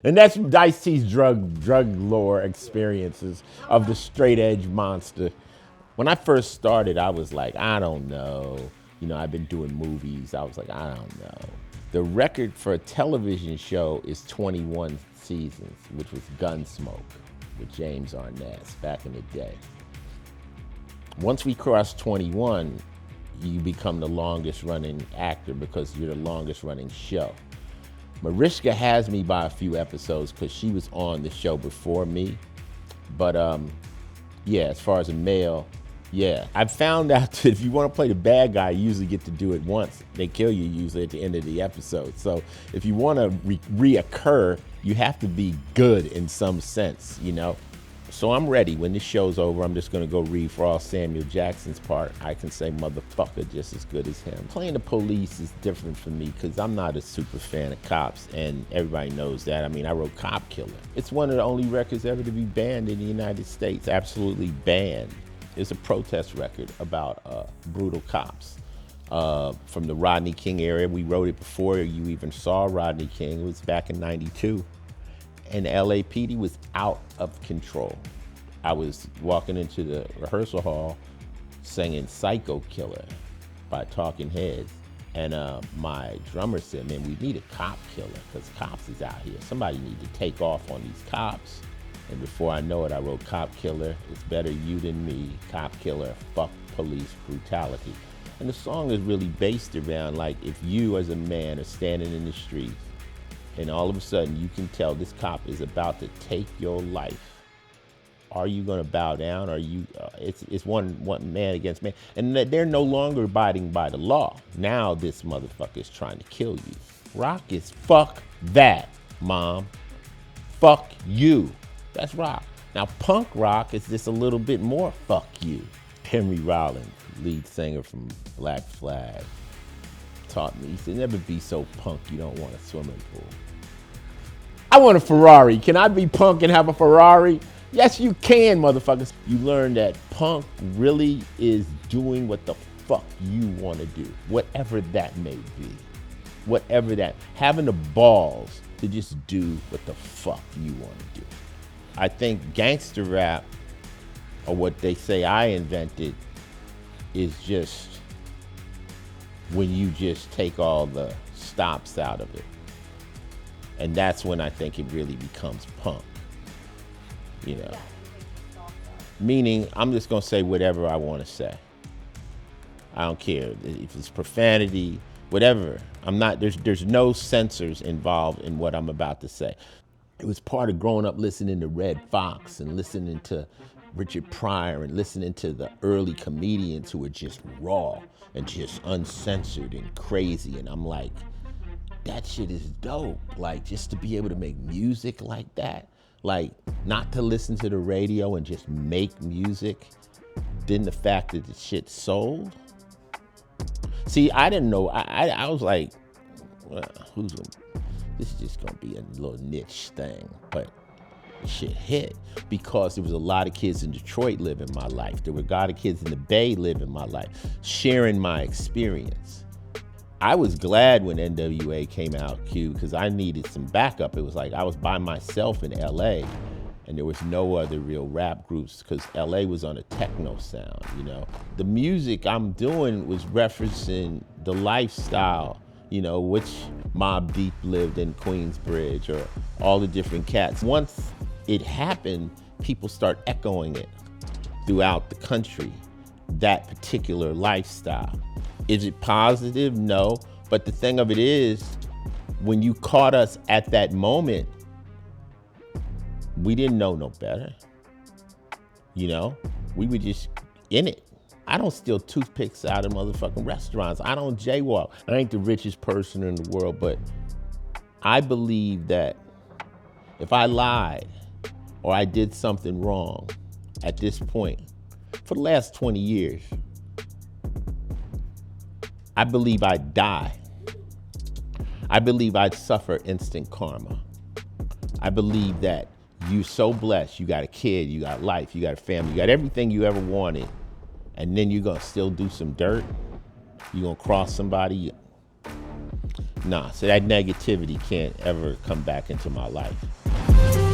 And that's Ice-T's drug lore experiences of the straight edge monster. When I first started, I was like, I don't know. You know, I've been doing movies. I was like, I don't know. The record for a television show is 21 seasons, which was Gunsmoke with James Arness back in the day. Once we cross 21, you become the longest running actor because you're the longest running show. Mariska has me by a few episodes because she was on the show before me. But yeah, as far as a male, yeah. I've found out that if you want to play the bad guy, you usually get to do it once. They kill you usually at the end of the episode. So if you want to reoccur, you have to be good in some sense, you know? So I'm ready. When this show's over, I'm just gonna go read for all Samuel Jackson's part. I can say motherfucker just as good as him. Playing the police is different for me because I'm not a super fan of cops, and everybody knows that. I mean, I wrote Cop Killer. It's one of the only records ever to be banned in the United States, absolutely banned. It's a protest record about brutal cops from the Rodney King area. We wrote it before you even saw Rodney King. It was back in '92. And LAPD was out of control. I was walking into the rehearsal hall singing Psycho Killer by Talking Heads. And my drummer said, man, we need a cop killer because cops is out here. Somebody need to take off on these cops. And before I know it, I wrote Cop Killer, It's Better You Than Me, Cop Killer, Fuck Police Brutality. And the song is really based around like if you as a man are standing in the street and all of a sudden you can tell this cop is about to take your life. Are you gonna bow down? Are you, it's one man against man. And they're no longer abiding by the law. Now this motherfucker is trying to kill you. Rock is fuck that, mom. Fuck you. That's rock. Now punk rock is just a little bit more fuck you. Henry Rollins, lead singer from Black Flag, taught me, he said, never be so punk you don't want a swimming pool. I want a Ferrari. Can I be punk and have a Ferrari? Yes, you can, motherfuckers. You learn that punk really is doing what the fuck you want to do, whatever that may be. Whatever that, having the balls to just do what the fuck you want to do. I think gangster rap, or what they say I invented, is just when you just take all the stops out of it. And that's when I think it really becomes punk, you know. Meaning, I'm just gonna say whatever I wanna say. I don't care if it's profanity, whatever. I'm not, there's no censors involved in what I'm about to say. It was part of growing up listening to Red Fox and listening to Richard Pryor and listening to the early comedians who were just raw and just uncensored and crazy. And I'm like, that shit is dope. Like, just to be able to make music like that, like not to listen to the radio and just make music, then the fact that the shit sold. See, I didn't know, I was like, well, this is just gonna be a little niche thing, but shit hit because there was a lot of kids in Detroit living my life. There were a lot of kids in the Bay living my life, sharing my experience. I was glad when NWA came out, Q, because I needed some backup. It was like I was by myself in LA and there was no other real rap groups because LA was on a techno sound, you know. The music I'm doing was referencing the lifestyle, you know, which Mobb Deep lived in Queensbridge or all the different cats. Once it happened, people start echoing it throughout the country, that particular lifestyle. Is it positive? No. But the thing of it is, when you caught us at that moment, we didn't know no better. You know, we were just in it. I don't steal toothpicks out of motherfucking restaurants. I don't jaywalk. I ain't the richest person in the world, but I believe that if I lied or I did something wrong at this point, for the last 20 years, I believe I'd die. I believe I'd suffer instant karma. I believe that you're so blessed, you got a kid, you got life, you got a family, you got everything you ever wanted, and then you're gonna still do some dirt? You're gonna cross somebody? Nah, so that negativity can't ever come back into my life.